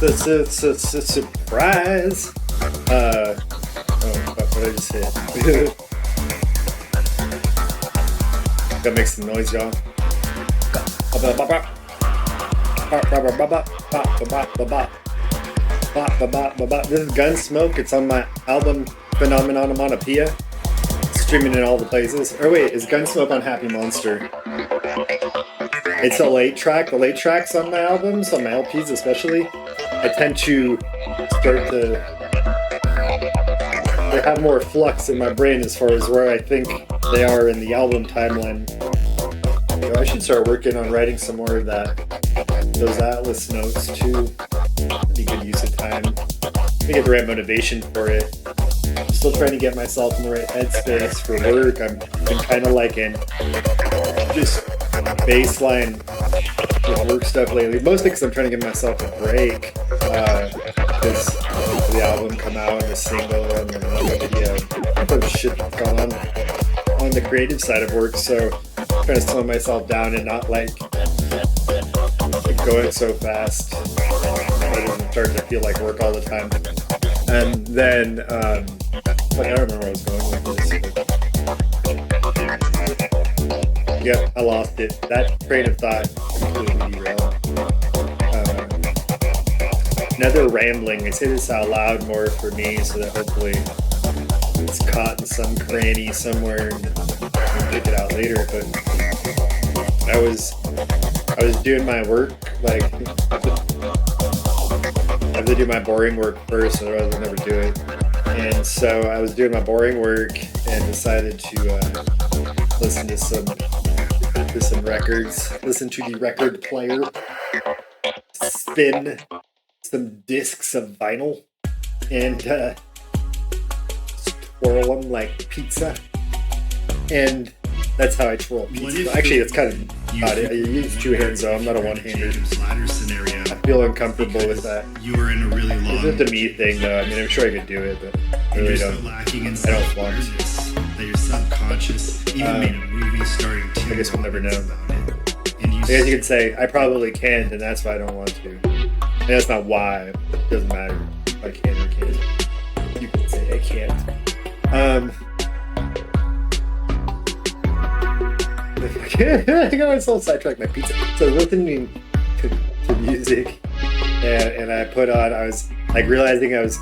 Surprise! What did I just hit? Gotta make some noise, y'all. This is Gunsmoke. It's on my album Phenomenomatopoeia. Streaming in all the places. Or wait, is Gunsmoke on Happy Monster? It's a late track. The late tracks on my albums, on my LPs especially, I tend to start to have more flux in my brain as far as where I think they are in the album timeline. You know, I should start working on writing some more of that. Those Atlas notes too. Pretty good use of time. I get the right motivation for it. I'm still trying to get myself in the right headspace for work. I've been kind of like in just baseline work stuff lately. Mostly because I'm trying to give myself a break. Because the album come out and the single and the video. There's shit that's going on the creative side of work. So I'm trying to slow myself down and not like going so fast. I'm starting to feel like work all the time. And then, I don't remember where I was going with this. Yep, I lost it. That train of thought completely derailed. Another rambling. I say this out loud more for me so that hopefully it's caught in some cranny somewhere and I'll pick it out later. But I was doing my work, like I have to do my boring work first, otherwise I'll never do it. And so I was doing my boring work and decided to listen to some records, listen to the record player, spin some discs of vinyl, and twirl them like pizza. And that's how I twirl pizza. Actually, it's kind of odd. I use two hands though. I'm not a one-hander. I feel uncomfortable with that. You were in a really long. It's just a me thing though. I mean, I'm sure I could do it, but I really don't. I don't want to. That your subconscious even made a movie starring to. I guess we'll never know. I guess you could say I probably can't, and that's why I don't want to. And that's not why. It doesn't matter if I can or can't. You can say I can't. I got myself sidetracked my pizza. So I was listening to music, and I put on. I was like realizing I was.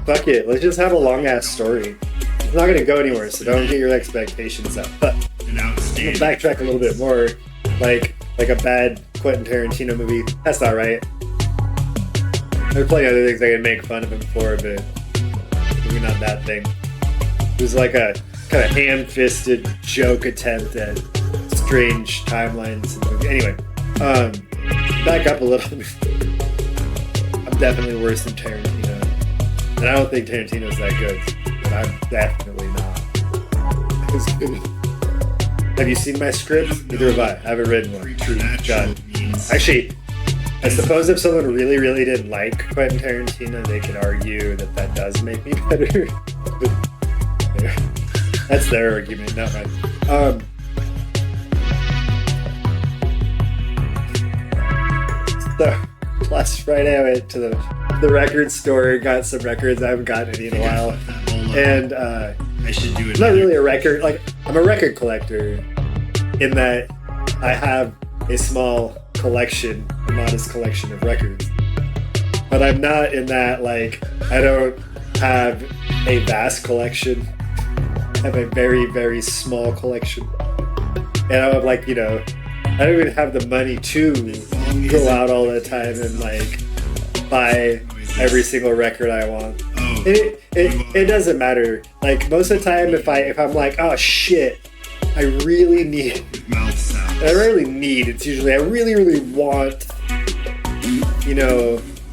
Fuck it. Let's just have a long ass story. It's not gonna go anywhere, so don't get your expectations up. But I'm gonna backtrack a little bit more, like a bad Quentin Tarantino movie. That's not right. There's plenty of other things I can make fun of him for, but maybe not that thing. It was like a kind of ham-fisted joke attempt at strange timelines in the movie. Anyway, back up a little bit. I'm definitely worse than Tarantino. And I don't think Tarantino's that good. But I'm definitely not as good. Have you seen my script? Neither have I. I haven't written one. God. Actually, I suppose if someone really, really didn't like Quentin Tarantino, they could argue that does make me better. But that's their argument, not mine. So, last Friday I went to the record store, got some records. I haven't gotten any in a while. And I should do it. I'm not really a record, like, I'm a record collector in that I have a small collection, a modest collection of records. But I'm not in that, like, I don't have a vast collection. I have a very, very small collection. And I would like, I don't even have the money to go out all the time and like buy every single record I want. It doesn't matter. Like most of the time if I'm like, oh shit, I really need, it's usually I really, really want,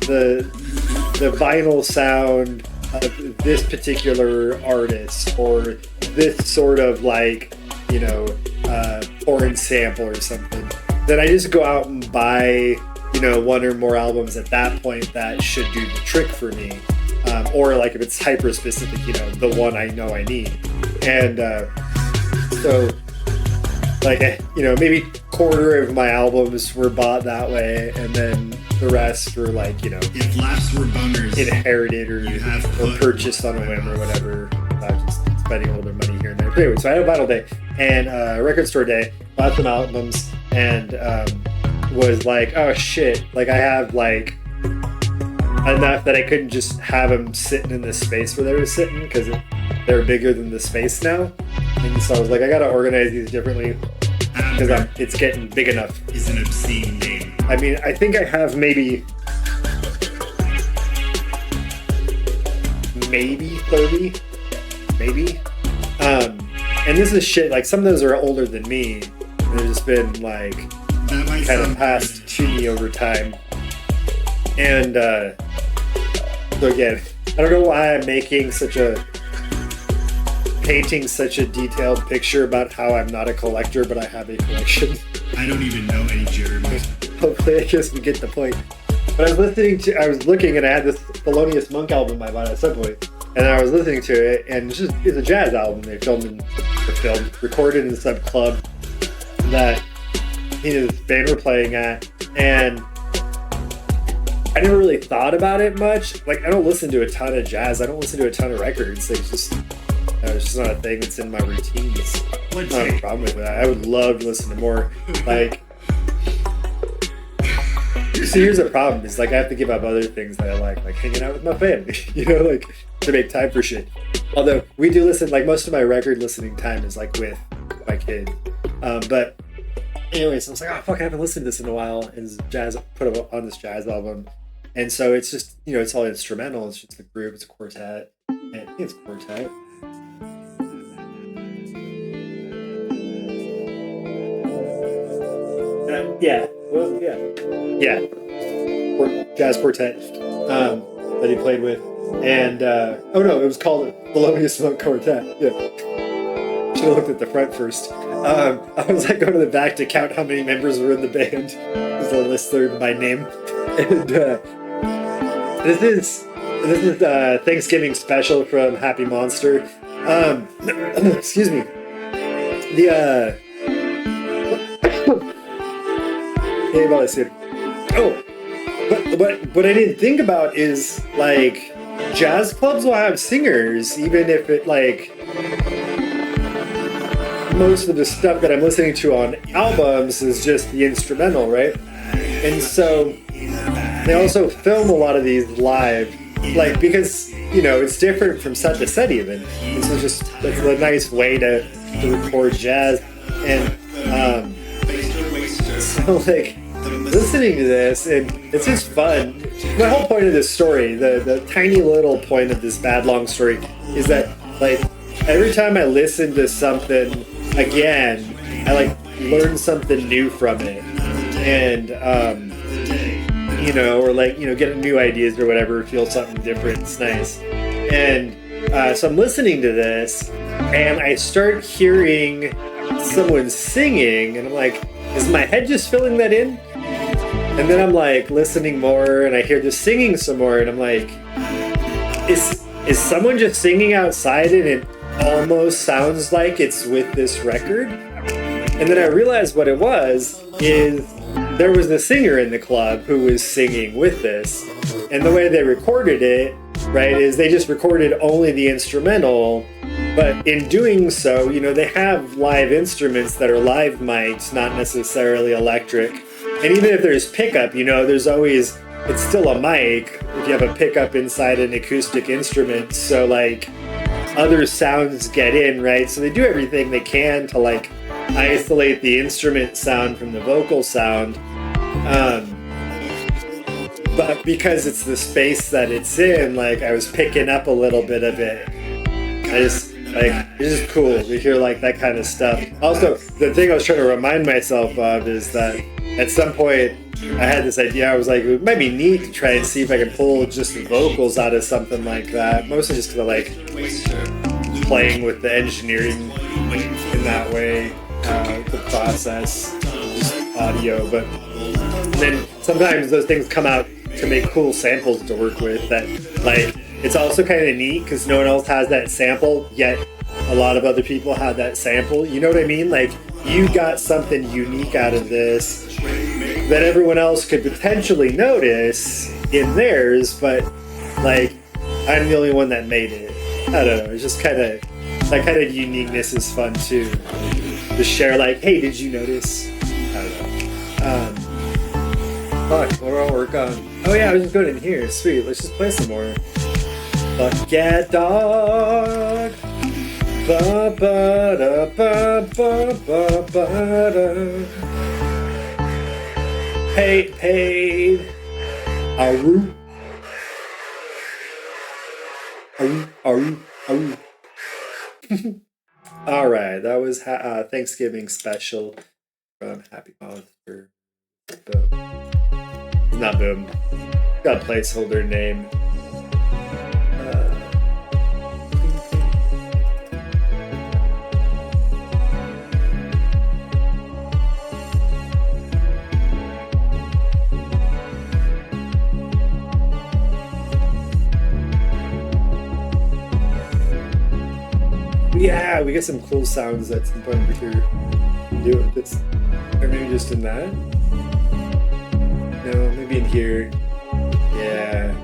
the vinyl sound of this particular artist or this sort of like, porn sample or something. Then I just go out and buy, one or more albums at that point that should do the trick for me. Or like if it's hyper specific, the one I know I need. And so like, maybe quarter of my albums were bought that way. And then the rest were like, you know, If laughs were bummers, inherited or purchased on a whim or whatever. Just spending a little bit of money here and there. But anyway, so I had a vinyl day and record store day, bought some albums, and was like, oh shit, like I have like enough that I couldn't just have them sitting in the space where they were sitting because they're bigger than the space now. And so I was like, I gotta organize these differently because it's getting big enough. Is an obscene name. I mean, I think I have maybe 30, maybe. And this is shit, like some of those are older than me. And they've just been like kind of passed to me over time. And so again, I don't know why I'm painting such a detailed picture about how I'm not a collector, but I have a collection. I don't even know any Jeremy. Hopefully I guess we get the point. But I was looking and I had this Thelonious Monk album I bought at some point. And I was listening to it, and it's a jazz album. They recorded in some club that he and his band were playing at. And I never really thought about it much. Like, I don't listen to a ton of jazz. I don't listen to a ton of records. Like, it's just not a thing that's in my routines. I don't have a problem with that. I would love to listen to more. Like, see, here's the problem: is like I have to give up other things that I like hanging out with my family. You know, like to make time for shit. Although we do listen, like most of my record listening time is like with my kid. But anyways, I was like, oh fuck, I haven't listened to this in a while. And jazz put on this jazz album, and so it's just, you know, it's all instrumental. It's just a group. It's a quartet. And I think it's quartet. Yeah. Jazz quartet that he played with, and it was called Thelonious Monk Quartet. Yeah, should have looked at the front first. I was like going to the back to count how many members were in the band, because they'll list them by name. And this is Thanksgiving special from Happy Monster. Excuse me. What I didn't think about is like jazz clubs will have singers, even if it like most of the stuff that I'm listening to on albums is just the instrumental, right? And so they also film a lot of these live, like because you know it's different from set to set even. This is just that's a nice way to record jazz, and so like listening to this, and it's just fun. My whole point of this story, the tiny little point of this bad long story, is that like every time I listen to something again, I like learn something new from it, and you know, or like, you know, get new ideas or whatever, feel something different. It's nice. And so I'm listening to this, and I start hearing someone singing, and I'm like, is my head just filling that in? And then I'm like listening more, and I hear the singing some more, and I'm like, is someone just singing outside, and it almost sounds like it's with this record? And then I realized what it was is there was a singer in the club who was singing with this, and the way they recorded it, right, is they just recorded only the instrumental. But in doing so, you know, they have live instruments that are live mics, not necessarily electric. And even if there's pickup, you know, there's always, it's still a mic if you have a pickup inside an acoustic instrument. So like other sounds get in, right? So they do everything they can to like isolate the instrument sound from the vocal sound. But because it's the space that it's in, like I was picking up a little bit of it. It's just cool to hear like that kind of stuff. Also, the thing I was trying to remind myself of is that at some point I had this idea. I was like, it might be neat to try and see if I can pull just the vocals out of something like that. Mostly just because I like playing with the engineering in that way, the process, just audio. But then sometimes those things come out to make cool samples to work with that, like, it's also kind of neat because no one else has that sample, yet a lot of other people have that sample. You know what I mean? Like, you got something unique out of this that everyone else could potentially notice in theirs, but like I'm the only one that made it. I don't know. It's just kind of that kind of uniqueness is fun too. To share, like, hey, did you notice? I don't know. Fuck, what do I work on? Oh yeah, I was just going in here. Sweet, let's just play some more. Fuck yeah, dog. Ba ba da ba ba ba ba da. Hey, aru. Aru. All right, that was Thanksgiving special from Happy Mouth for Boom. Not Boom. Got a placeholder name. Yeah, we get some cool sounds at some point over here. Do it. That's, or maybe just in that. No, maybe in here. Yeah.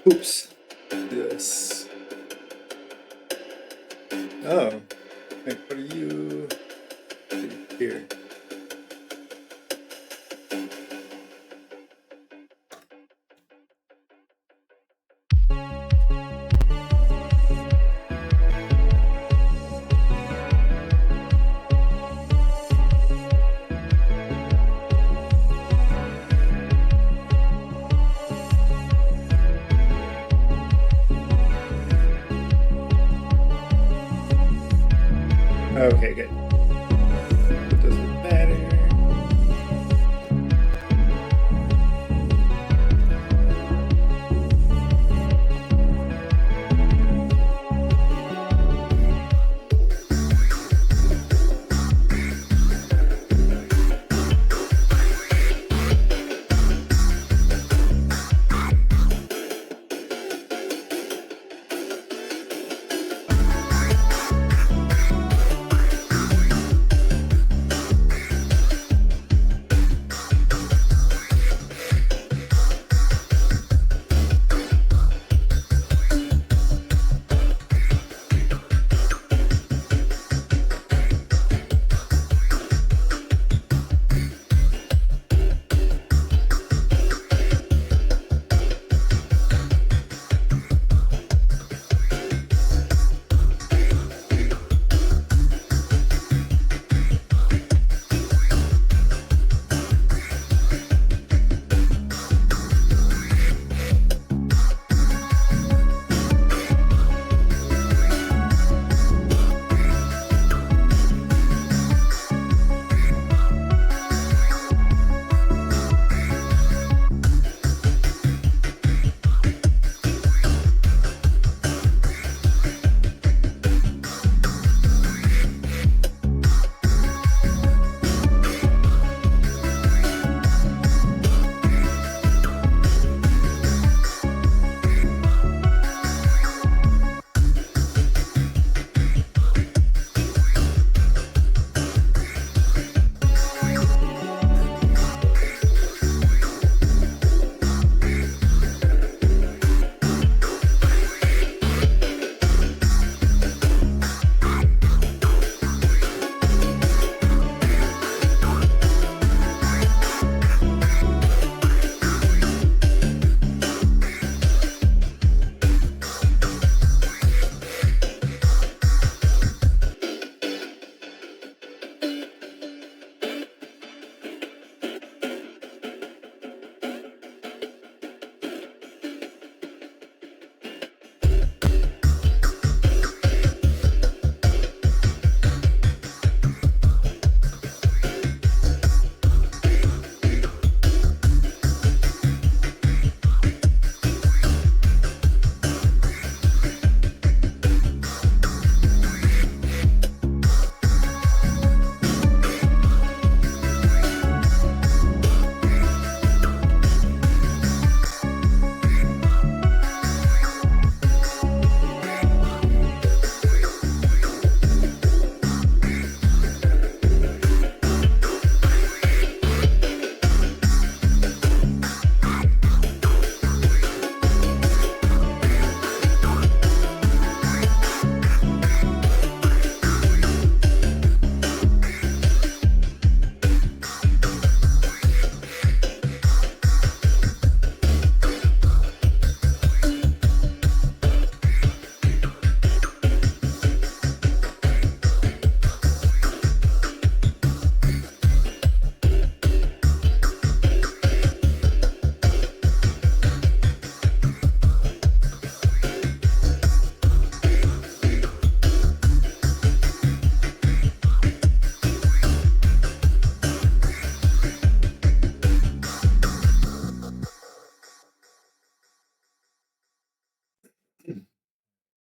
Oops. This. Oh. Wait, what are you here? Okay, good. Doesn't matter.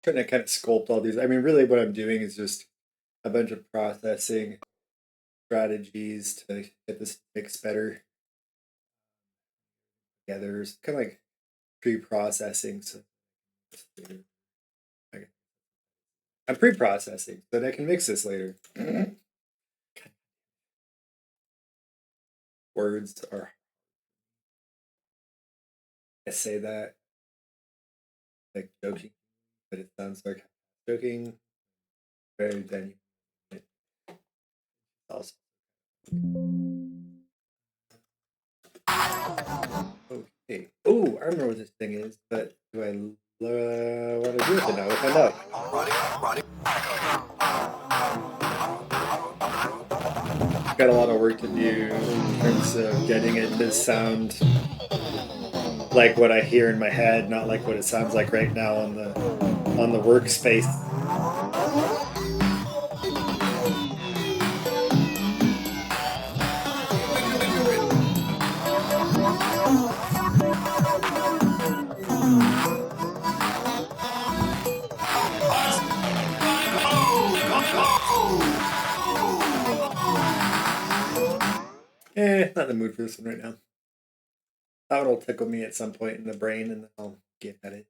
Trying to kind of sculpt all these. I mean, really what I'm doing is just a bunch of processing strategies to get this mix better together. It's kind of like pre-processing. So I'm pre-processing so that I can mix this later. Words are. I say that. like joking, but it sounds like joking. Very genuine. Also. Okay. Oh, I remember what this thing is, but do I want to do it now? We'll find out. Got a lot of work to do in terms of getting it to sound like what I hear in my head, not like what it sounds like right now on the workspace. Not in the mood for this one right now. That one will tickle me at some point in the brain, and then I'll get at it.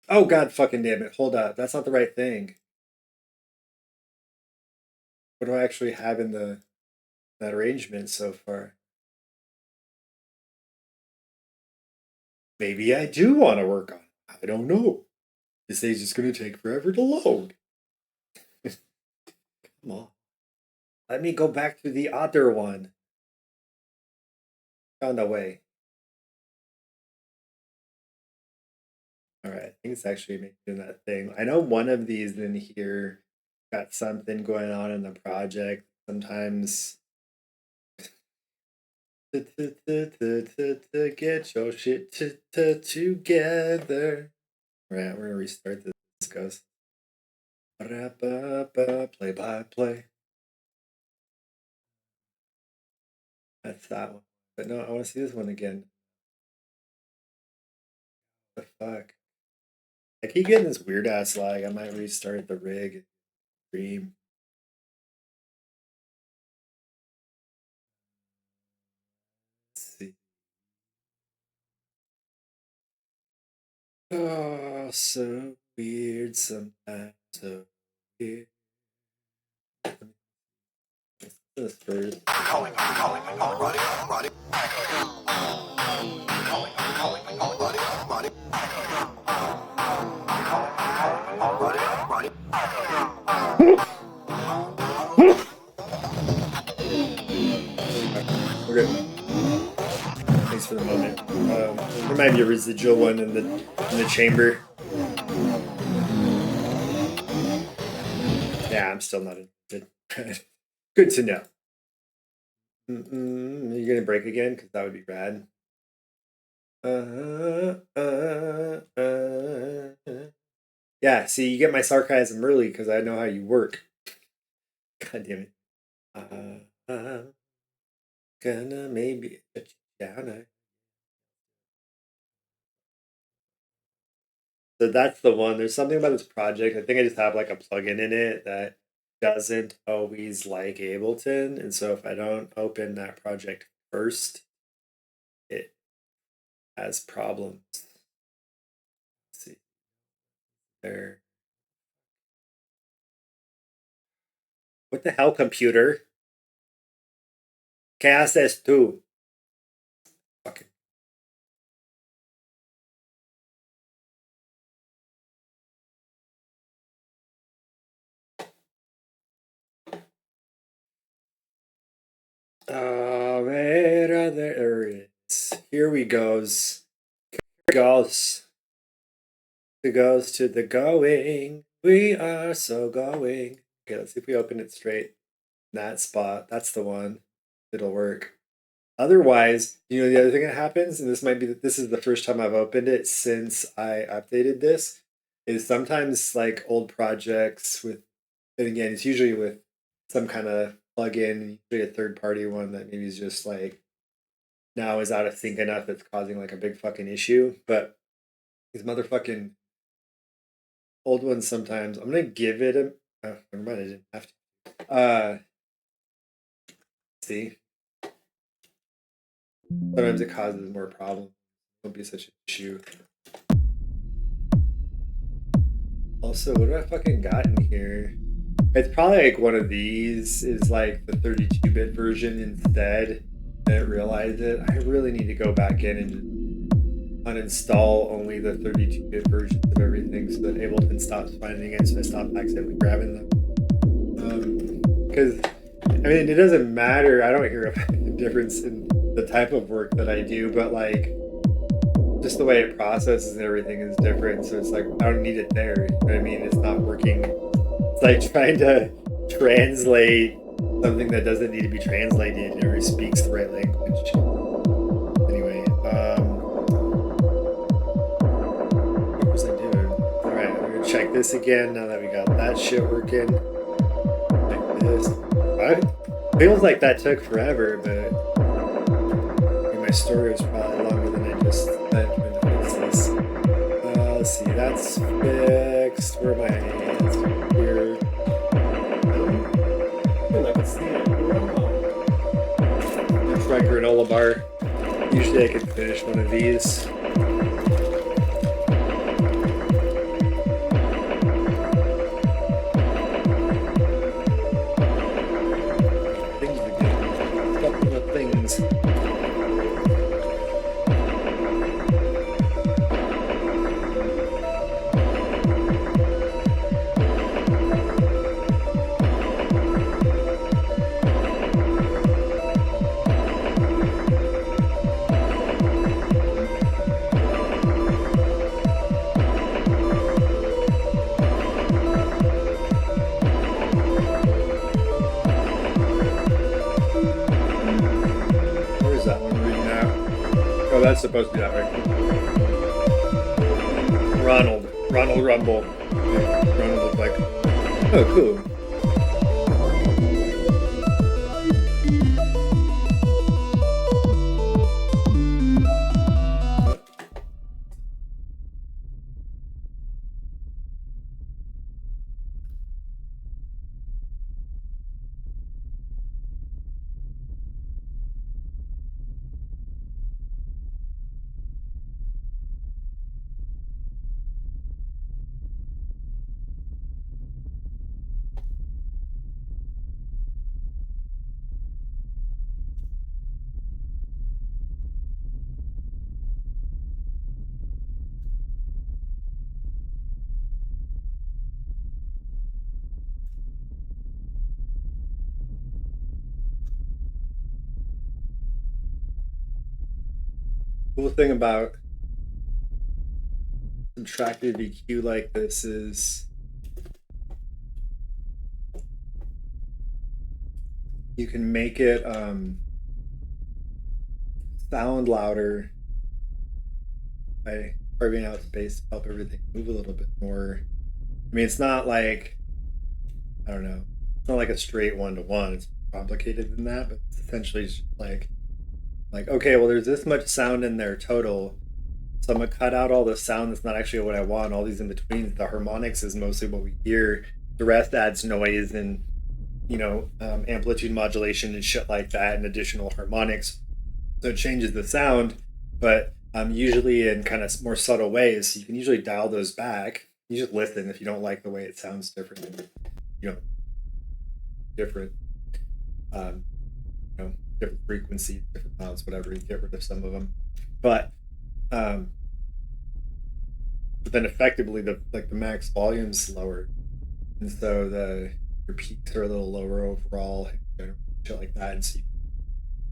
Oh god fucking damn it. Hold up. That's not the right thing. What do I actually have in that arrangement so far? Maybe I do want to work on it. I don't know. This thing's just going to take forever to load. Come on. Let me go back to the other one. Found a way. Alright, I think it's actually making that thing. I know one of these in here got something going on in the project. Sometimes to get your shit together. Alright, we're gonna restart this. This goes. Play by play. That's that one. But no, I want to see this one again. What the fuck? I keep getting this weird ass lag. I might restart the rig. Stream. Let's see. Oh, so weird sometimes. So weird. What's this first? Okay. Thanks for the moment. There might be a residual one in the chamber. Yeah, I'm still not interested. Good to know. You're gonna break again? Because that would be bad. Yeah, see, you get my sarcasm early because I know how you work. God damn it. Gonna maybe shut you down. So that's the one. There's something about this project. I think I just have like a plugin in it that doesn't always like Ableton. And so if I don't open that project first, it has problems. Let's see. There. What the hell, computer? Cast S2. Fucking. Oh, where there it is. Here we goes. Here it goes. It goes to the going. We are so going. Okay, let's see if we open it straight. That spot. That's the one. It'll work. Otherwise, you know, the other thing that happens, and this is the first time I've opened it since I updated this, is sometimes like old projects with, and again, it's usually with some kind of plugin, usually a third party one that maybe is just like now is out of sync enough that's causing like a big fucking issue. But these motherfucking old ones sometimes, I'm gonna give it a, oh, never mind, I didn't have to. See? Sometimes it causes more problems. Don't be such an issue. Also, what do I fucking got in here? It's probably like one of these is like the 32-bit version instead. I didn't realize it. I really need to go back in and uninstall only the 32-bit versions of everything so that Ableton stops finding it, so I stop accidentally grabbing them. Because I mean, it doesn't matter. I don't hear a difference in the type of work that I do, but like just the way it processes and everything is different. So it's like I don't need it there. You know what I mean? It's not working. It's like trying to translate something that doesn't need to be translated or speaks the right language. Anyway, what was I doing? All right, we're gonna check this again now that we got that shit working. Like this. What? Feels like that took forever, but I mean, my story was probably longer than I just spent trying to fix this. Let's see, that's fixed. Where am I? It's here. Let's try granola bar. Usually I could finish one of these. Things again. Couple of things. That's supposed to be that way. Ronald Rumble. Yeah, Ronald looked like. Oh, cool. Cool thing about subtractive EQ like this is you can make it sound louder by carving out space to help everything move a little bit more. I mean, it's not like, I don't know, it's not like a straight one-to-one. It's complicated than that, but it's essentially just like, okay, well, there's this much sound in there total, so I'm gonna cut out all the sound that's not actually what I want, all these in between. The harmonics is mostly what we hear. The rest adds noise and, you know, amplitude modulation and shit like that, and additional harmonics. So it changes the sound, but usually in kind of more subtle ways. So you can usually dial those back. You just listen if you don't like the way it sounds different. You know, different. Different frequencies, different amounts, whatever, you get rid of some of them. But then effectively the max volume's lower. And so your peaks are a little lower overall, shit like that. And so you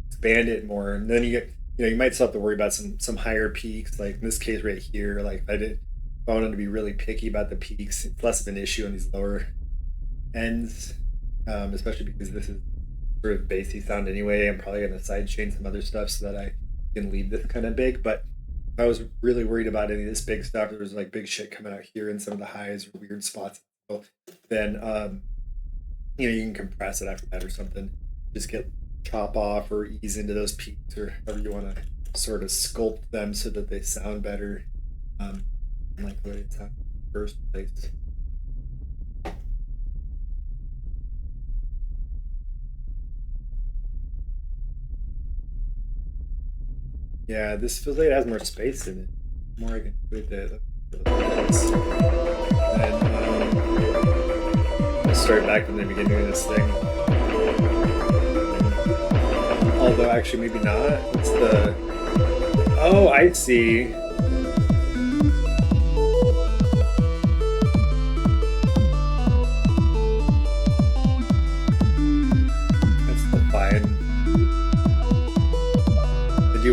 expand it more. And then you get, you might still have to worry about some higher peaks, like in this case right here, like if I wanted to be really picky about the peaks, it's less of an issue on these lower ends, especially because this is sort of bassy sound anyway. I'm probably going to sidechain some other stuff so that I can leave this kind of big. But if I was really worried about any of this big stuff, there was like big shit coming out here in some of the highs or weird spots, so then you can compress it after that or something. Just chop off or ease into those peaks, or however you want to sort of sculpt them so that they sound better, like the way it sounded in the first place. Yeah, this feels like it has more space in it. The more I can put it, and I'll start back from the beginning of this thing. Although actually maybe not. It's the, oh, I see.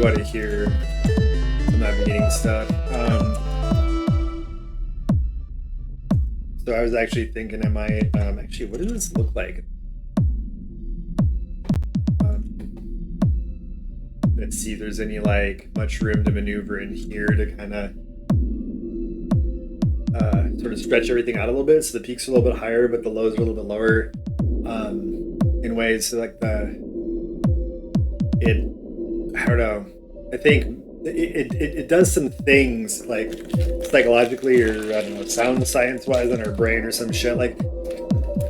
want to hear some of that beginning stuff. So I was actually thinking, I might actually, what does this look like? Let's see if there's any like much room to maneuver in here to kind of sort of stretch everything out a little bit, so the peaks are a little bit higher but the lows are a little bit lower, in ways so like I don't know, I think it does some things like psychologically or I don't know, sound science wise on our brain or some shit, like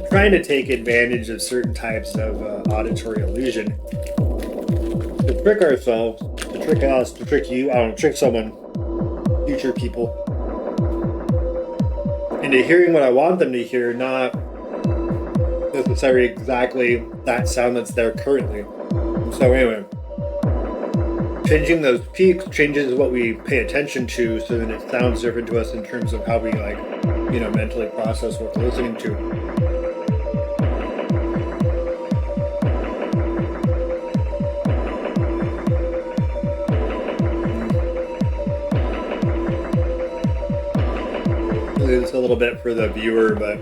trying to take advantage of certain types of auditory illusion to trick ourselves, to trick us, to trick you, I don't know, trick someone, future people, into hearing what I want them to hear, not necessarily exactly that sound that's there currently. So anyway, changing those peaks changes what we pay attention to, so then it sounds different to us in terms of how we like, you know, mentally process what we're listening to. It's a little bit for the viewer, but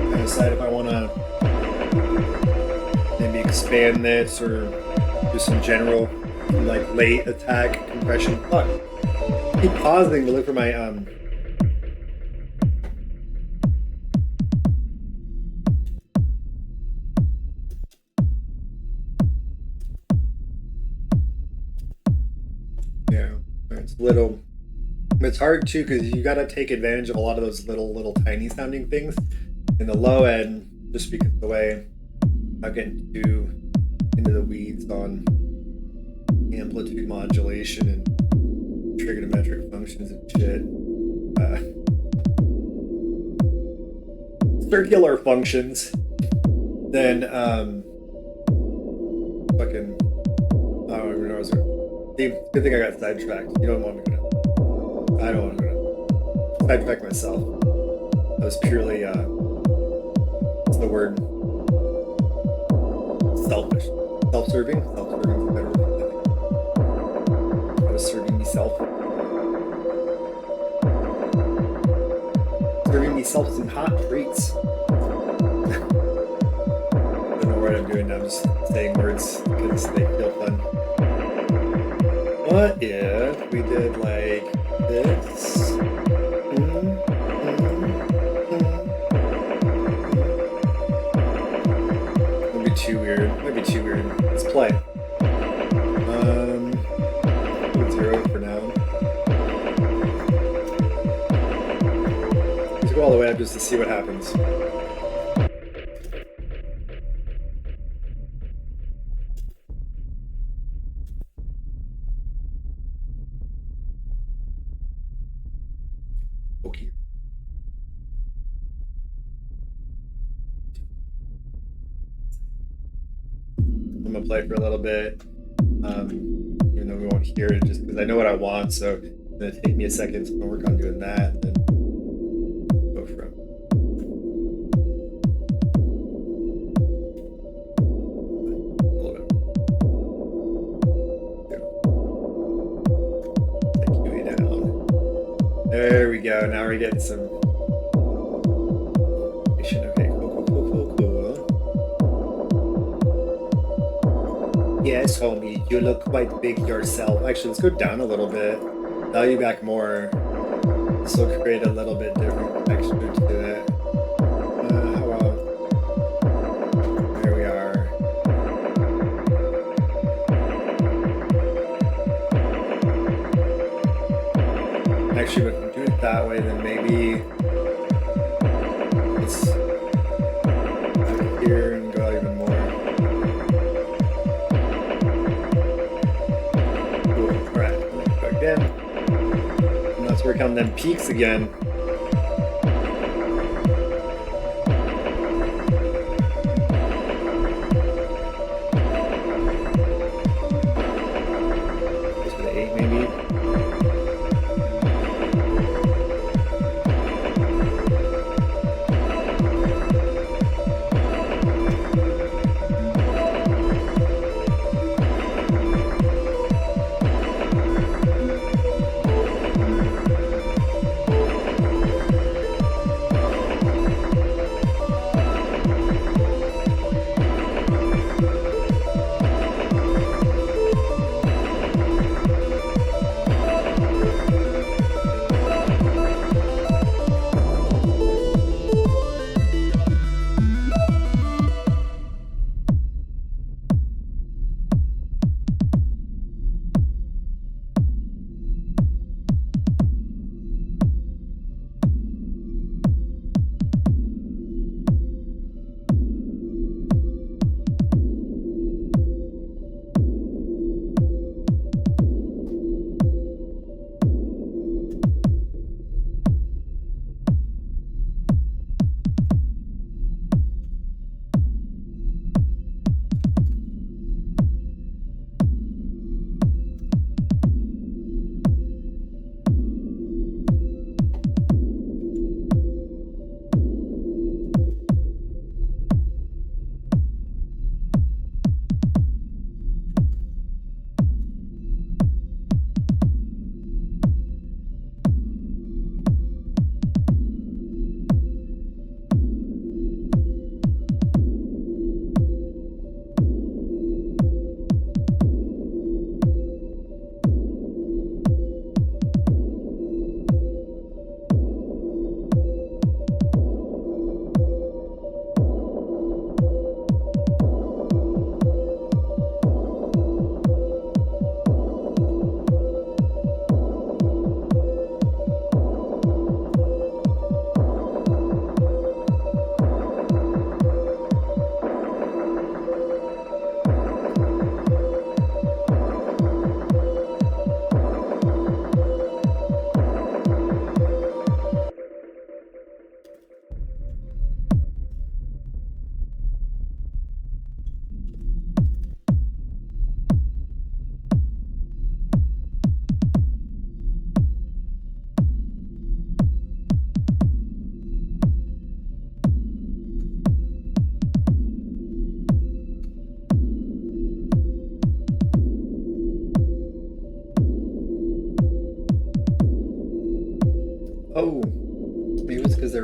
I decide if I want to maybe expand this or do some general like late attack compression. Fuck. I keep pausing to look for my little, it's hard too because you got to take advantage of a lot of those little tiny sounding things in the low end, just because of the way I'm getting too into the weeds on amplitude modulation and trigonometric functions and shit. Circular functions, then fucking I don't even know. Good thing I got sidetracked. You don't want me to go. I don't want to go. Sidetrack myself. That was purely, what's the word? Selfish. Self-serving? Self-serving is a better word, I think. I was serving myself. Serving myself some hot treats. I don't know what I'm doing now. I'm just saying words because they feel fun. What if we did like this? That'd be too weird. Might be too weird. Let's play. 0 for now. Let's go all the way up just to see what happens. Okay. I'm gonna play for a little bit, even though we won't hear it, just because I know what I want. So it's gonna take me a second to work on doing that, and then go from. A little bit. Take you way down. There we go. Now we're getting some. Okay, cool. Yes, homie, you look quite big yourself. Actually, let's go down a little bit. Dial you back more. This will create a little bit different texture to it. How about... There we are. Actually, if we do it that way, then maybe... Let's... Out of here and go even more. Again. And let's work on them peaks again.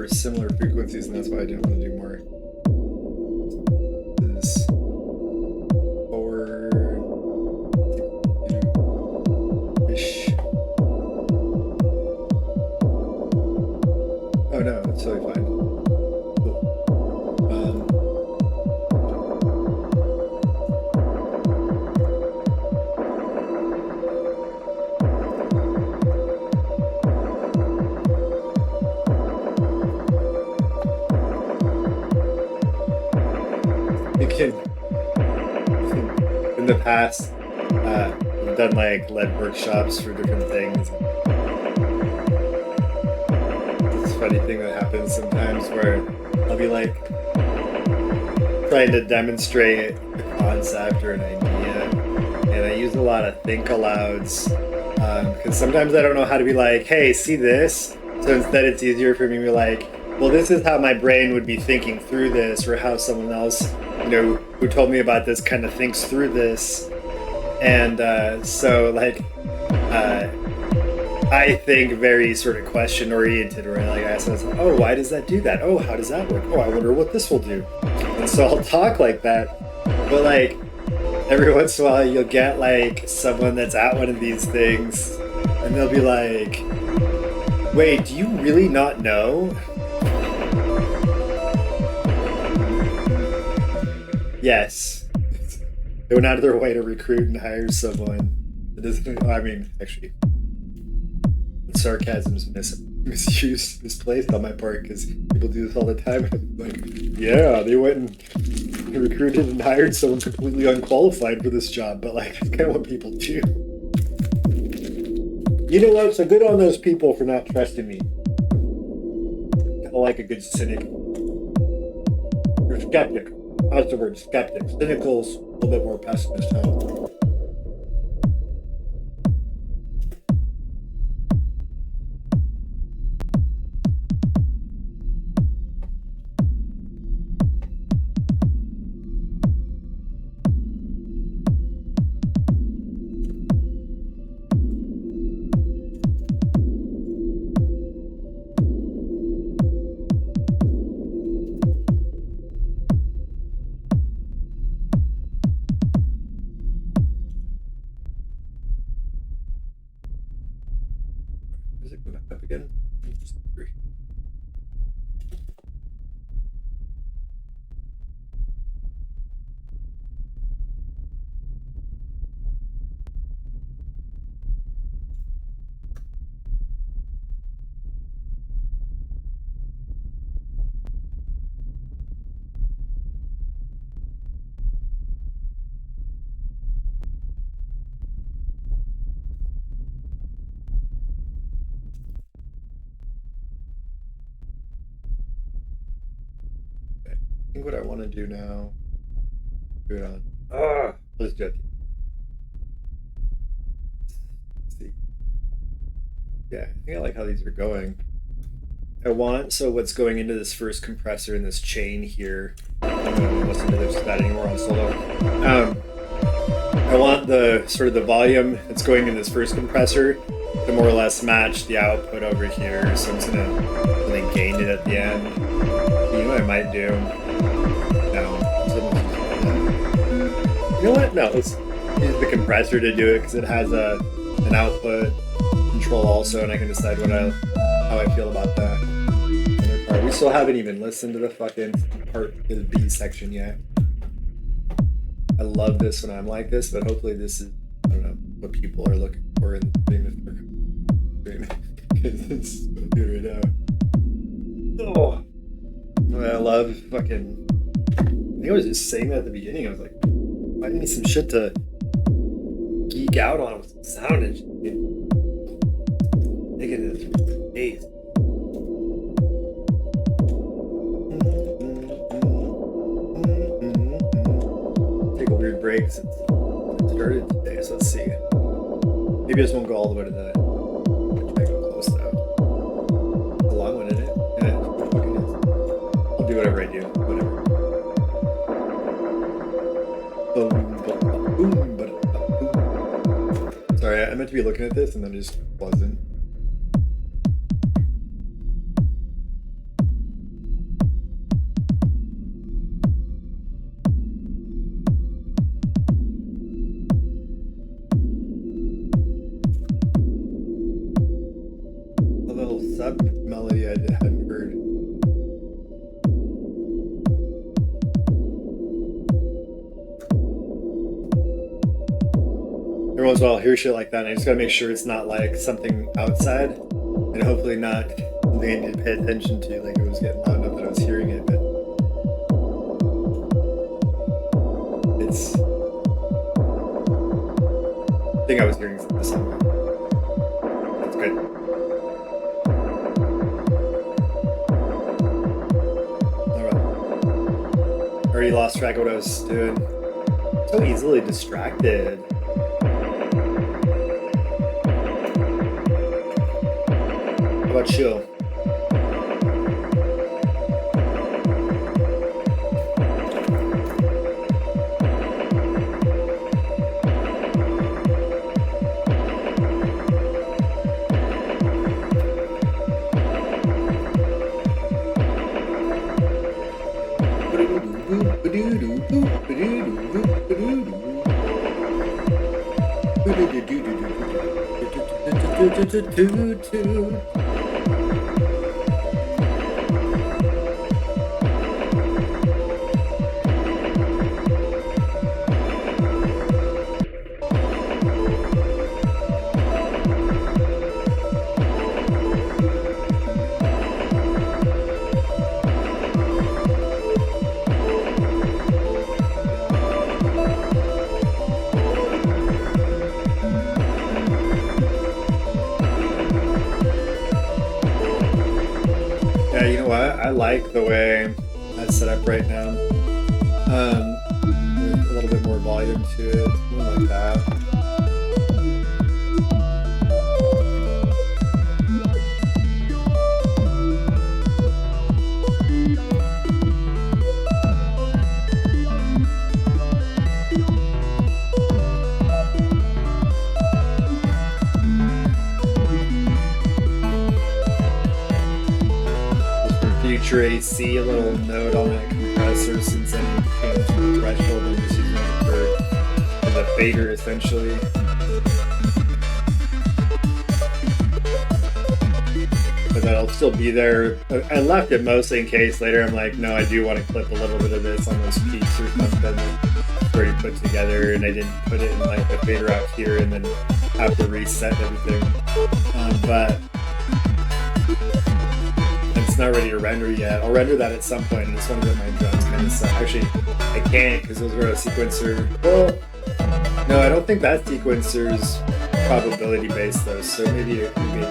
or similar frequencies, and that's why I didn't want to do more. This forward ish. Oh no, it's totally fine. In the past, we've done like lead workshops for different things. It's a funny thing that happens sometimes where I'll be like trying to demonstrate a concept or an idea, and I use a lot of think alouds because sometimes I don't know how to be like, hey, see this? So instead it's easier for me to be like, well, this is how my brain would be thinking through this, or how someone else, you know, who told me about this kind of thinks through this. And so like I think very sort of question oriented, where like I ask myself, oh, why does that do that? Oh, how does that work? Oh, I wonder what this will do. And so I'll talk like that. But like every once in a while you'll get like someone that's at one of these things and they'll be like, wait, do you really not know? Yes. They went out of their way to recruit and hire someone. It doesn't, I mean, actually, sarcasm is misused, misplaced on my part, because people do this all the time. Like, yeah, they went and recruited and hired someone completely unqualified for this job, but like, that's kind of what people do. You know what? So good on those people for not trusting me. Kind of like a good cynic. You're a skeptic. How's the word skeptic? Cynical's a little bit more pessimist, huh? Is it going up again? I think what I want to do now, do it on, let's do it. Let's see. Yeah, I think I like how these are going. I want, so what's going into this first compressor in this chain here, I'm going to listen to that anymore on solo. I want the sort of the volume that's going in this first compressor to more or less match the output over here. So I'm just gonna gain it at the end. You know what I might do? No. You know what? No, let's use the compressor to do it because it has an output control also, and I can decide how I feel about that other part. We still haven't even listened to the fucking part, the B section yet. I love this when I'm like this, but hopefully this is, I don't know, what people are looking for in doing this. Because it's so good right now. Oh, I love fucking, I think I was just saying that at the beginning. I was like, find me some shit to geek out on with some sound and shit. Make it into the face. Take a weird break since it started today, so let's see. Maybe I just won't go all the way to the try to go close though. It's a long one, isn't it? Yeah, it fucking is. I'll do whatever I do. Whatever. Boom. Sorry, I meant to be looking at this and then just wasn't. every once in a while I'll hear shit like that, and I just gotta make sure it's not like something outside, and hopefully not something I need to pay attention to, like it was getting loud enough that I was hearing it, but it's... I think I was hearing the song. That's good. Alright. Already lost track of what I was doing. So easily distracted. How about you? I like the way that's set up right now. With a little bit more volume to it, something like that. AC, a little note on that compressor, since then it came to the threshold and just using it for the fader essentially. But that'll still be there. I left it mostly in case later I'm like, no, I do want to clip a little bit of this on those peaks or something that's already put together, and I didn't put it in like the fader out here and then have to reset everything. But it's not ready to render yet. I'll render that at some point. I just want to get my drums kind of set. Actually, I can't because those were a sequencer. Well, no, I don't think that sequencer's probability based though, so maybe I can.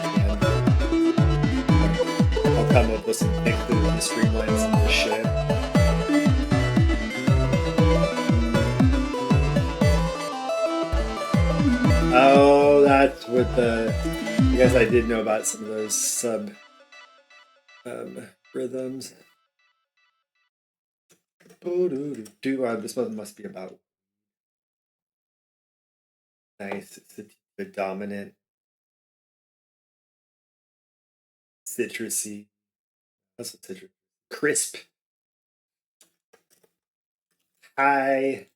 I'll come up with some fixes and streamlines and this shit. Oh, that's what the... I guess I did know about some of those sub... rhythms. This one must be about nice. It's the dominant citrusy. That's what citrus. Crisp. High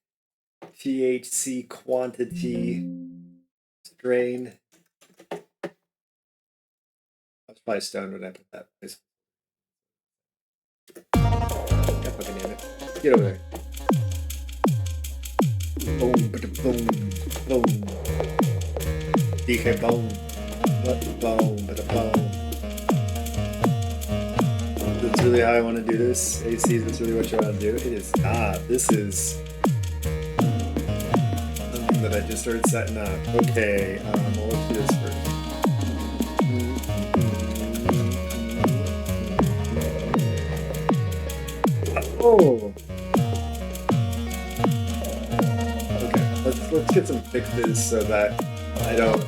THC quantity strain. I was probably stoned when I put that place. God fucking damn it. Get over there. Boom, boom, boom. DK boom. Boom, boom. That's really how I want to do this. AC, that's really what you want to do. It is not. This is something that I just started setting up. Okay, well, let's do this first. Oh. Okay, let's get some fixes so that I don't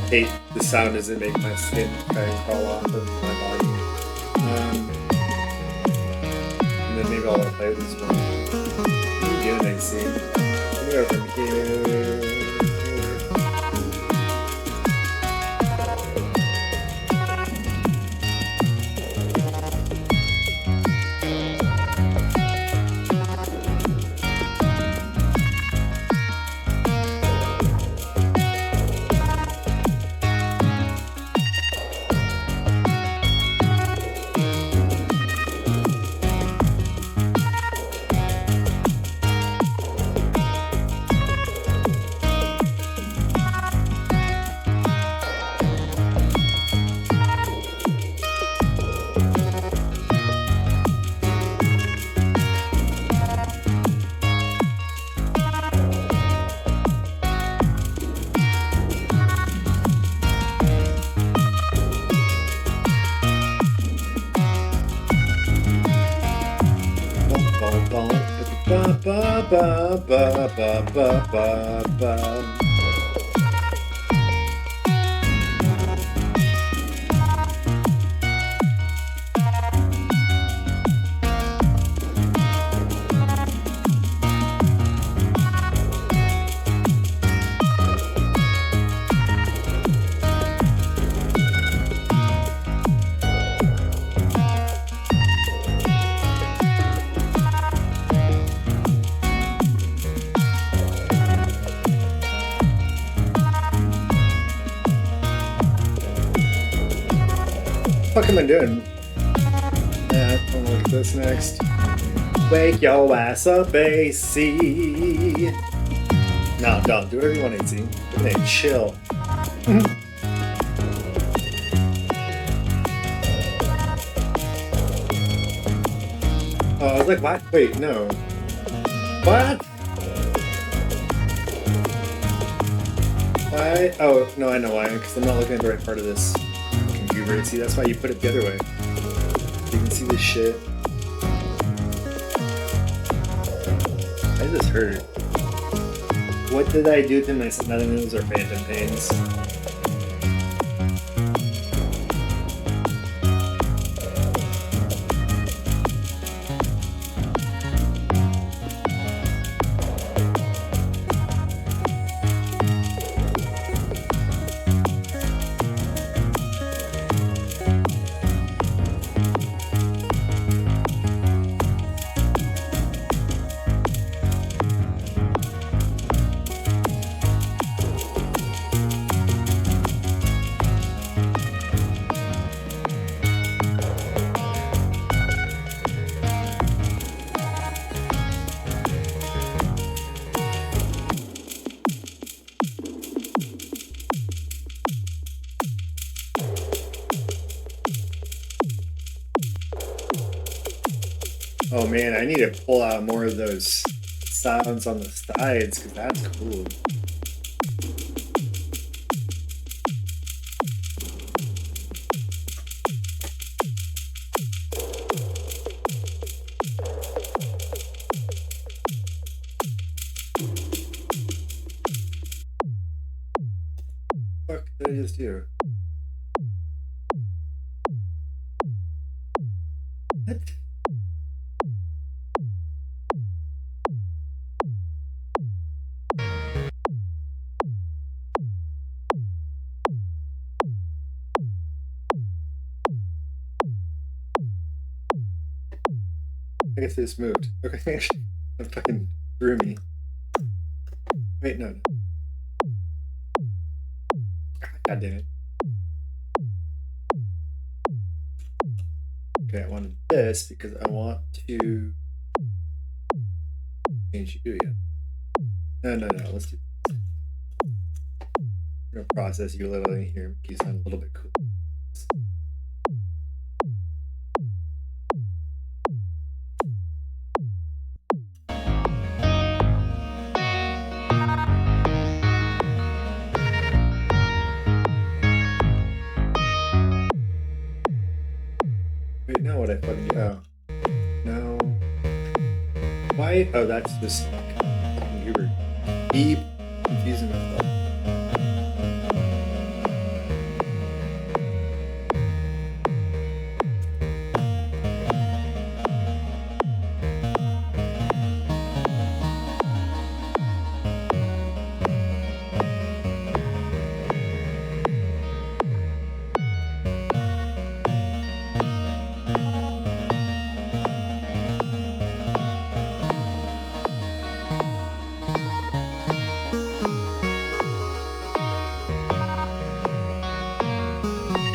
hate the sound as it makes my skin kind of crawl off of my body. And then maybe I'll play with this one. Get an AC. Go from here. ba ba ba ba ba ba ba. What am I doing? I'll look at this next. Wake your ass up, AC. No, don't. Do whatever you want, AC. Hey, chill. Oh, I was like, what? Wait, no. What? Why? Oh, no, I know why. Because I'm not looking at the right part of this. See, that's why you put it the other way. You can see this shit. Why does this hurt? What did I do to my nose or phantom pains? Oh man, I need to pull out more of those sounds on the sides because that's cool. What did I just do? What? I guess it just moved. Okay, that fucking threw me. Wait, no. God damn it. Okay, I wanted this because I want to change you again. No, let's do this. I'm gonna process you a little in here, make you sound a little bit cool. Wait, now what I fucking do? Oh. No. Why? Oh, that's just fucking Hubert. Keep confusing myself.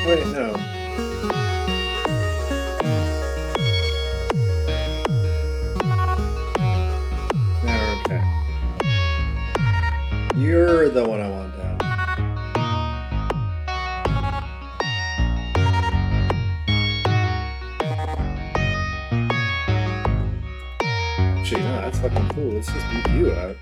Wait, no. No, okay. You're the one I want down. Actually, no, that's fucking cool. Let's just beat you out.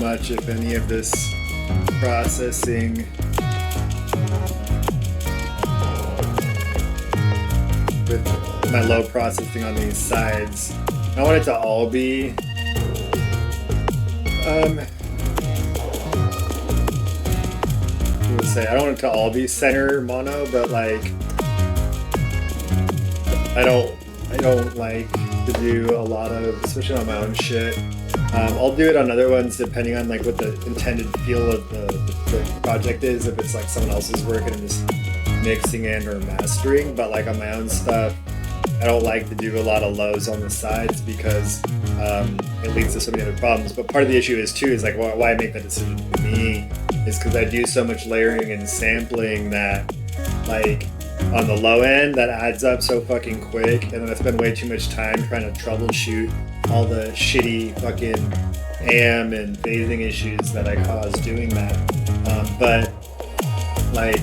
much, if any, of this processing. With my low processing on these sides. I want it to all be I don't want it to all be center mono, but like I don't like to do a lot of, especially on my own shit. I'll do it on other ones depending on like what the intended feel of the project is. If it's like someone else's work and I'm just mixing in or mastering, but like on my own stuff, I don't like to do a lot of lows on the sides because it leads to so many other problems. But part of the issue is too is like why I make that decision for me is because I do so much layering and sampling that like on the low end that adds up so fucking quick, and then I spend way too much time trying to troubleshoot all the shitty fucking AM and phasing issues that I cause doing that. But like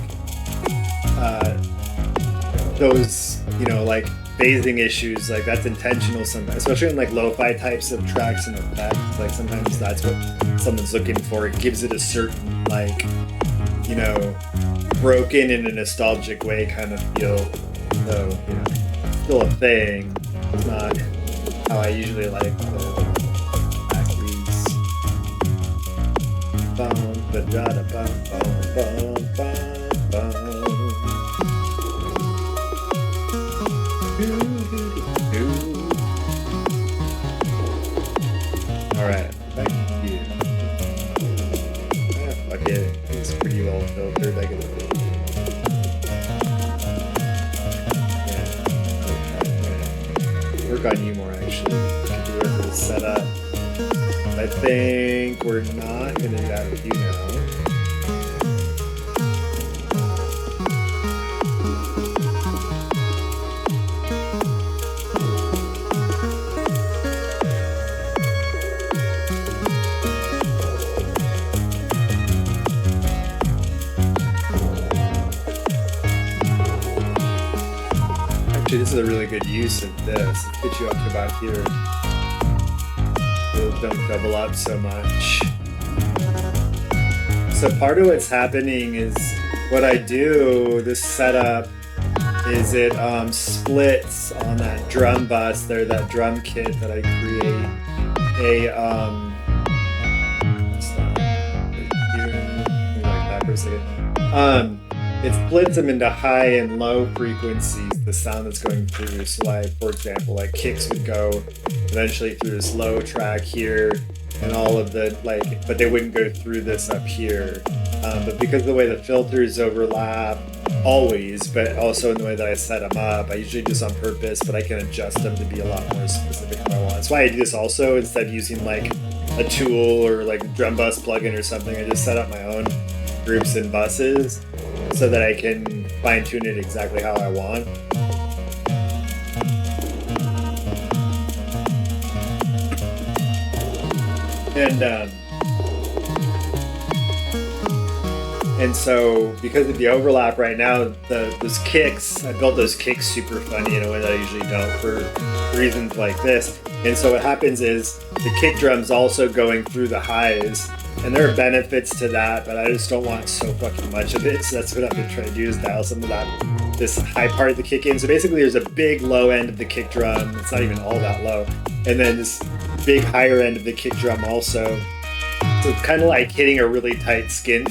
those, you know, like phasing issues, like that's intentional sometimes, especially in like lo-fi types of tracks and effects. Like sometimes that's what someone's looking for. It gives it a certain like, you know, broken in a nostalgic way kind of feel. So, you know, still a thing. It's not how I usually like the factories. Bum ba da da bum bum bum bum bum. Alright, back to you. Fuck it. It's pretty well filtered. I can work on you more actually. Do it with setup. I think we're not gonna do that with you now. This is a really good use of this. Let's get you up to about here. Don't double up so much. So part of what's happening is what I do, this setup, is it splits on that drum bus there, that drum kit that I create it splits them into high and low frequencies, the sound that's going through. So like, for example, like kicks would go eventually through this low track here and all of the like, but they wouldn't go through this up here. But because of the way the filters overlap always, but also in the way that I set them up, I usually do this on purpose, but I can adjust them to be a lot more specific if I want. That's why I do this also instead of using like a tool or like a drum bus plugin or something. I just set up my own groups and buses so that I can fine tune it exactly how I want. And so because of the overlap right now, those kicks, I built those kicks super funny in a way that I usually don't for reasons like this. And so what happens is the kick drum's also going through the highs, and there are benefits to that, but I just don't want so fucking much of it. So that's what I've been trying to do, is dial some of that, this high part of the kick in. So basically there's a big low end of the kick drum. It's not even all that low. And then this big higher end of the kick drum also. So it's kind of like hitting a really tight skin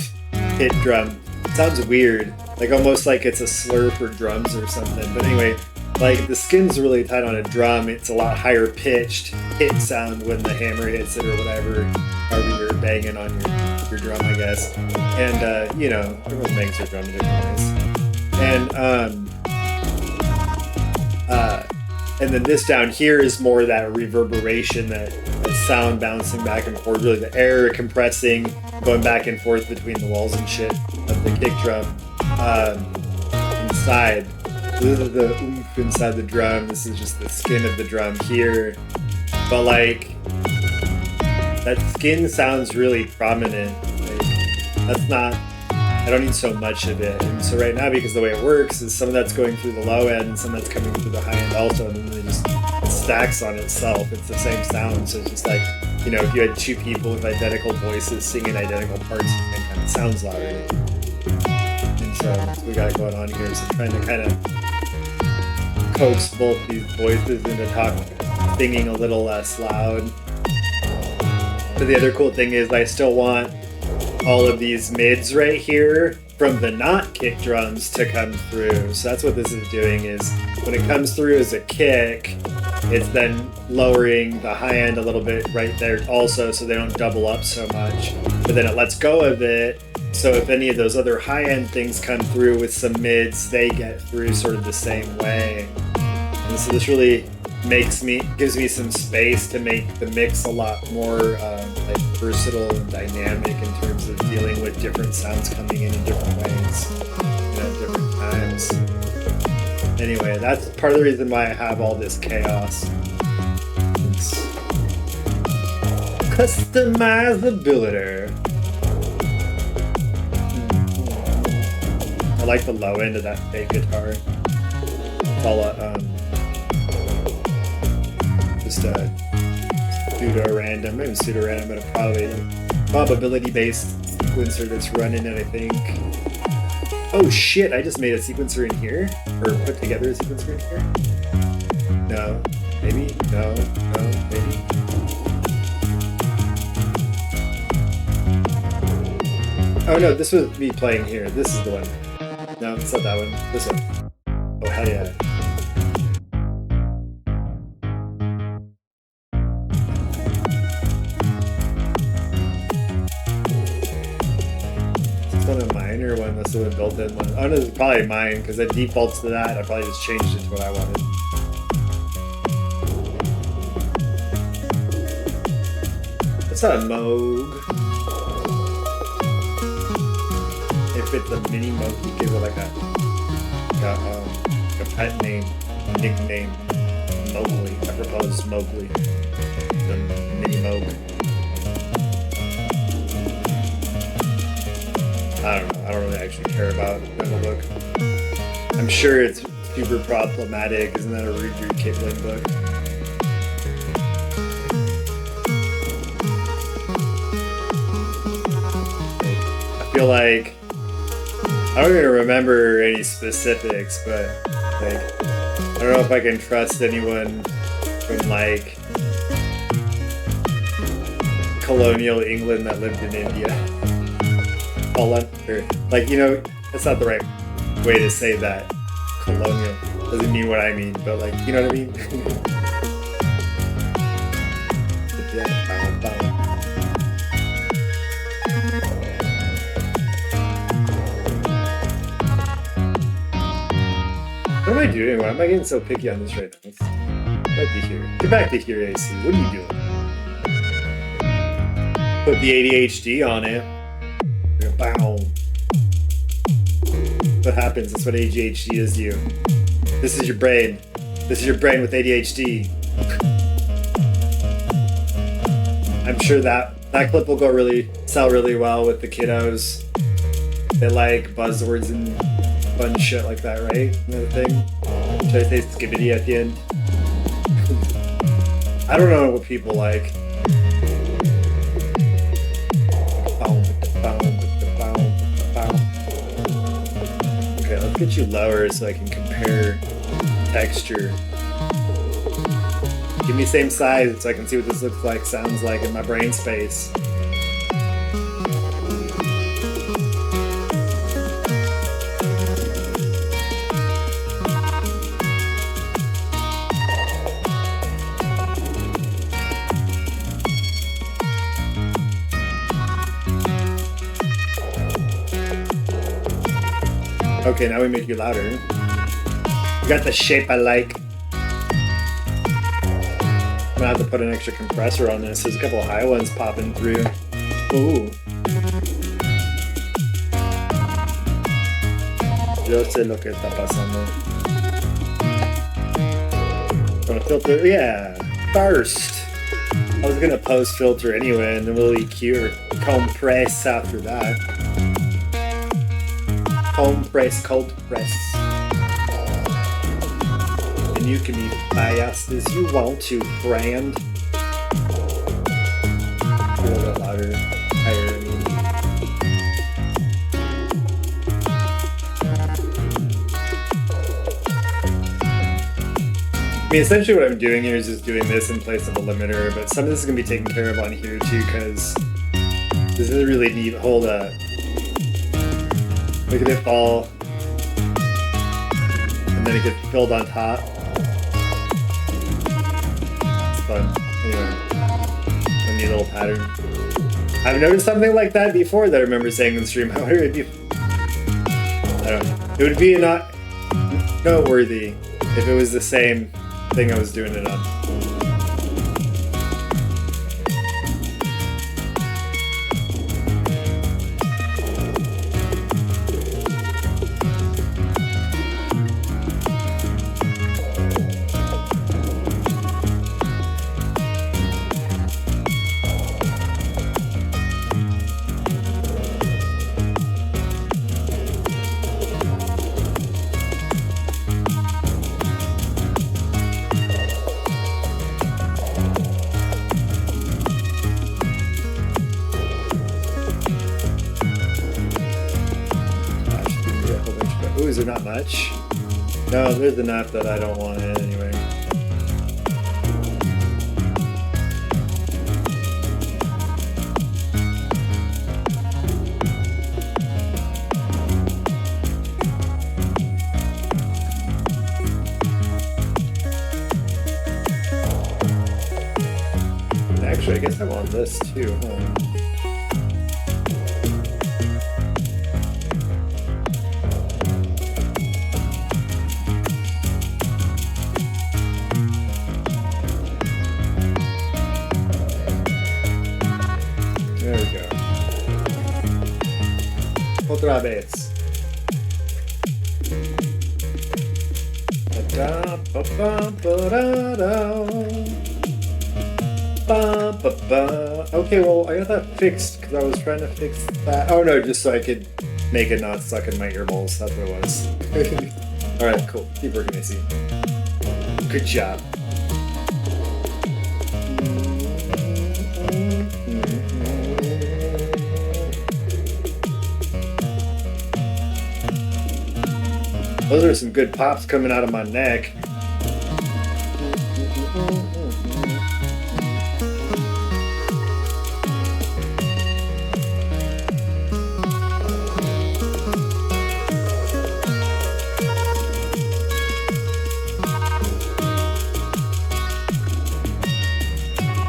hit drum. It sounds weird, like almost like it's a slur for drums or something. But anyway, like the skin's really tight on a drum. It's a lot higher pitched hit sound when the hammer hits it or whatever, however you're banging on your drum, I guess. And you know, everyone bangs their drum in different ways. And then this down here is more that reverberation, that sound bouncing back and forth, really the air compressing, going back and forth between the walls and shit of the kick drum inside. This is the oomph inside the drum. This is just the skin of the drum here. But like, that skin sounds really prominent. Like, that's not, I don't need so much of it. And so right now, because the way it works is some of that's going through the low end and some of that's coming through the high end also, and then it just stacks on itself. It's the same sound, so it's just like you know, if you had two people with identical voices singing identical parts, it kind of sounds louder. And so that's what we got going on here. So trying to kind of coax both these voices into singing a little less loud. But the other cool thing is I still want all of these mids right here from the not kick drums to come through. So that's what this is doing, is when it comes through as a kick, it's then lowering the high end a little bit right there also so they don't double up so much. But then it lets go of it, so if any of those other high end things come through with some mids, they get through sort of the same way. And so this really gives me some space to make the mix a lot more like versatile and dynamic in terms of dealing with different sounds coming in different ways, you know, different times. Anyway, that's part of the reason why I have all this chaos. It's customizability. I like the low end of that fake guitar. It's all just a pseudo-random, maybe pseudo-random, but a probability-based sequencer that's running it, I think. Oh shit, I just made a sequencer in here? Or put together a sequencer in here? No. Maybe? No. No. Maybe? Oh no, this was me playing here. This is the one. No, it's not that one. This one. Oh, hell yeah. Or one, this is a built-in one. Oh no, this is probably mine because it defaults to that. I probably just changed it to what I wanted. That's not a Moog. If it's a mini Moog, you give it like a pet name, a nickname. Mowgli. I propose Mowgli. The mini Moog. I don't know. I don't really actually care about the book. I'm sure it's super problematic. Isn't that a Rudyard Kipling book? I feel like I don't even remember any specifics, but like I don't know if I can trust anyone from like colonial England that lived in India. Or, like, you know, that's not the right way to say that. Colonial doesn't mean what I mean, but like, you know what I mean? What am I doing? Why am I getting so picky on this right now? Get to here. Get back to here, AC. What are you doing? Put the ADHD on it. Bow. What happens? That's what ADHD does to you. This is your brain. This is your brain with ADHD. I'm sure that clip will sell really well with the kiddos. They like buzzwords and fun shit like that, right? Another thing. Should I say skibbity at the end? I don't know what people like. Okay, let's get you lower so I can compare texture. Give me same size so I can see what this looks like, sounds like in my brain space. Okay, now we make you louder. You got the shape I like. I'm gonna have to put an extra compressor on this. There's a couple of high ones popping through. Ooh. Yo sé lo que está pasando. Gonna filter, yeah. First. I was gonna post filter anyway, and then we'll EQ or compress after that. Home press, cold press. And you can be biased as you want to, friend. lower, higher. I mean, essentially what I'm doing here is just doing this in place of a limiter, but some of this is going to be taken care of on here too, because this is a really neat. Hold up. Look at it fall. And then it gets filled on top. It's fun. Anyway, a neat little pattern. I've noticed something like that before that I remember saying in the stream. I wonder if it'd be... I don't know. It would be not noteworthy if it was the same thing I was doing it on. Ooh, is there not much? No, there's enough that I don't want it anyway. Actually, I guess I want this too, huh? Otra vez. Okay, well, I got that fixed because I was trying to fix that. Oh no, just so I could make it not suck in my earballs. That's what it was. Alright, cool. Keep working, AC. Good job. Those are some good pops coming out of my neck.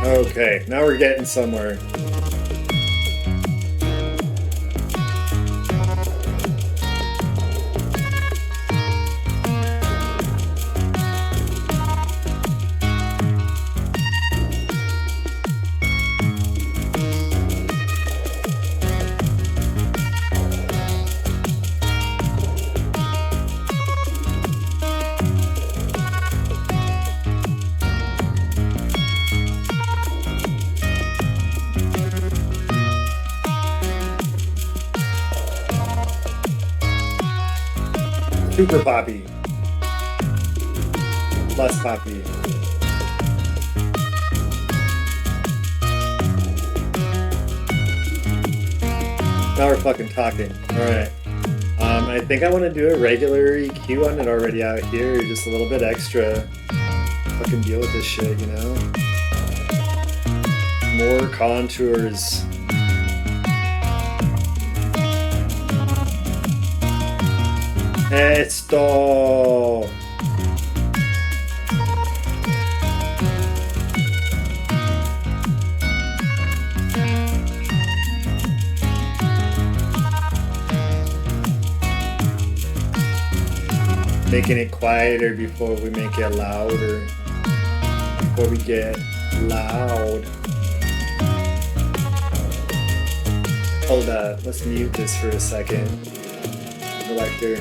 Okay, now we're getting somewhere. Super poppy. Less poppy. Now we're fucking talking. Alright. I think I want to do a regular EQ on it already out here. Just a little bit extra. Fucking deal with this shit, you know? More contours. Esto. Making it quieter before we make it louder. Before we get loud. Hold up, let's mute this for a second. Selector.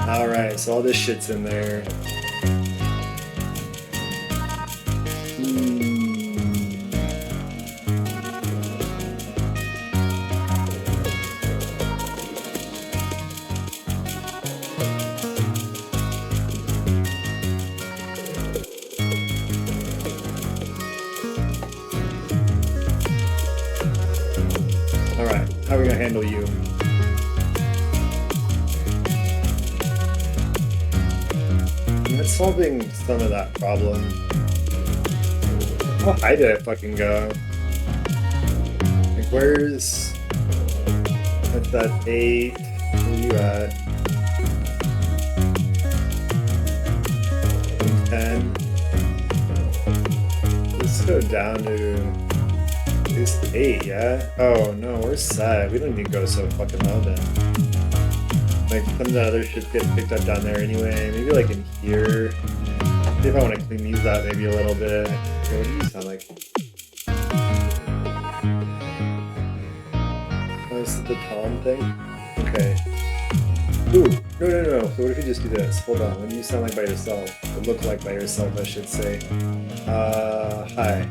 Alright, so all this shit's in there. How are we gonna handle you? It's solving some of that problem. How high did I fucking go? Like, where's... What's that? 8? Where are you at? 10? Let's go down to... At least 8, yeah? Oh, no, we're set. We don't need to go so fucking low then. Like, some of the other shit gets picked up down there anyway. Maybe like in here. See if I want to clean these up maybe a little bit. Okay, what do you sound like? Oh, this is the tom thing? Okay. Ooh, no. So what if you just do this? Hold on, what do you sound like by yourself? Or look like by yourself, I should say. Hi.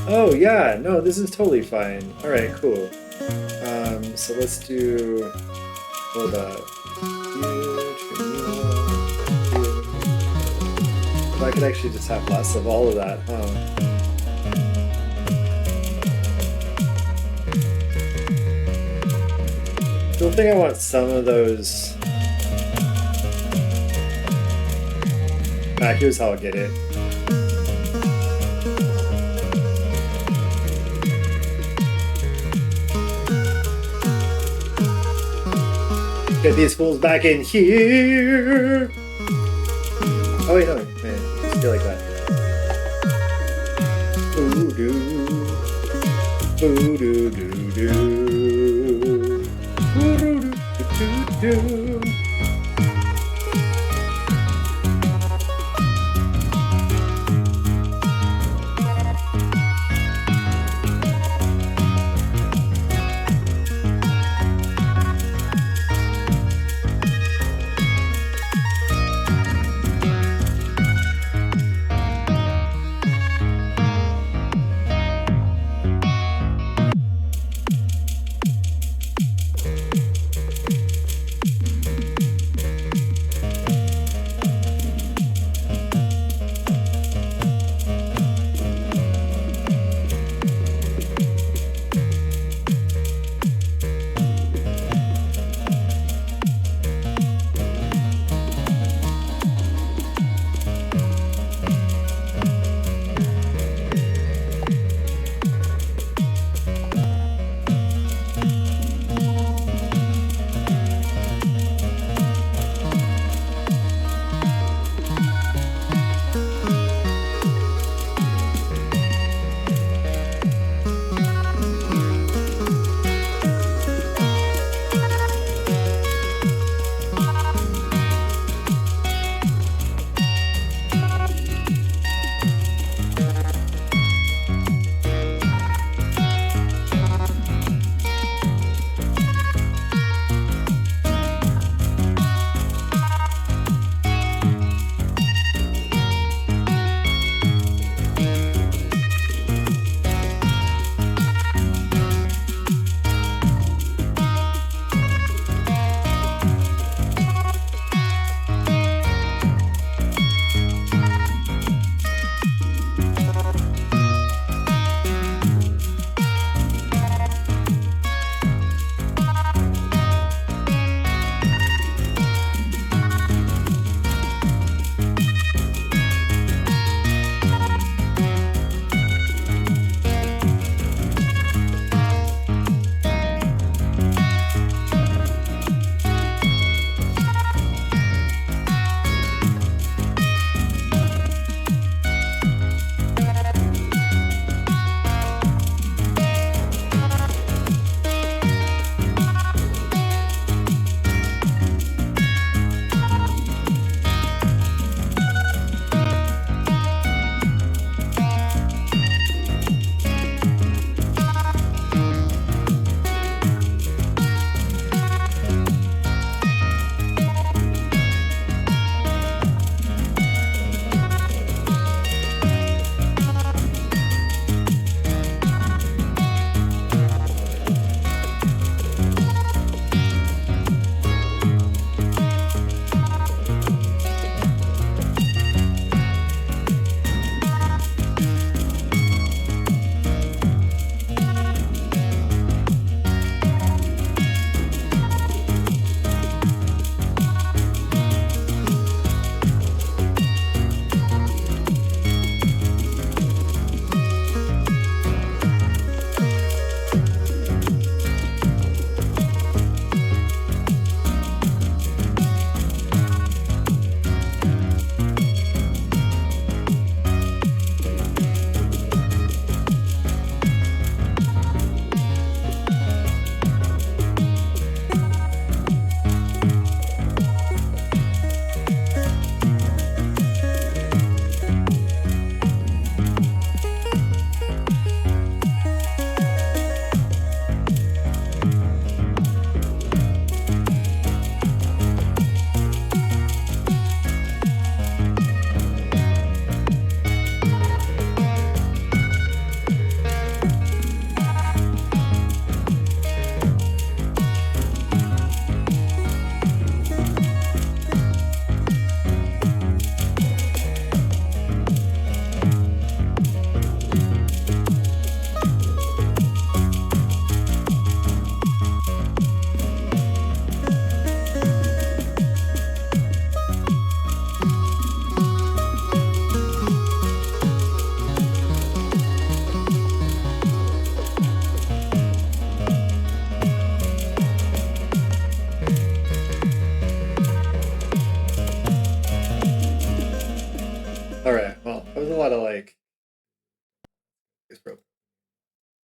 Oh, yeah, no, this is totally fine. Alright, cool. So let's do... Hold up. I could actually just have less of all of that, huh? I still think I want some of those... Here's how I'll get it. Get these fools back in here! Oh wait, no, man, just feel like that. Ooh doo, ooh doo doo doo, ooh doo doo doo doo.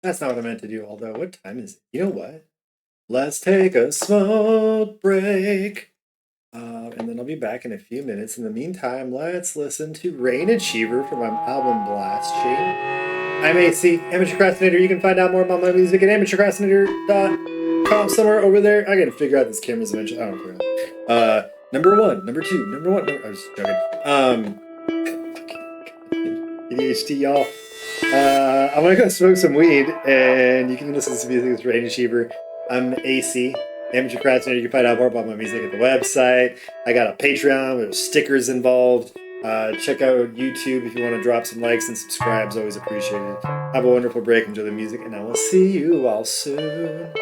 That's not what I meant to do, although what time is it? You know what? Let's take a smoke break. And then I'll be back in a few minutes. In the meantime, let's listen to Rain Achiever from my album Blast Chain. I'm AC, Amateur Procrastinator. You can find out more about my music at amateurprocrastinator.com, somewhere over there. I gotta figure out this camera's eventually. I don't know. Number one, number two, number one. I was just joking. ADHD, y'all. I'm gonna go smoke some weed, and you can listen to music with Rain Achiever. I'm AC, Amateur Procrastinator. You can find out more about my music at the website. I got a Patreon with stickers involved. Check out YouTube if you want to drop some likes and subscribes. Always appreciated. Have a wonderful break. Enjoy the music, and I will see you all soon.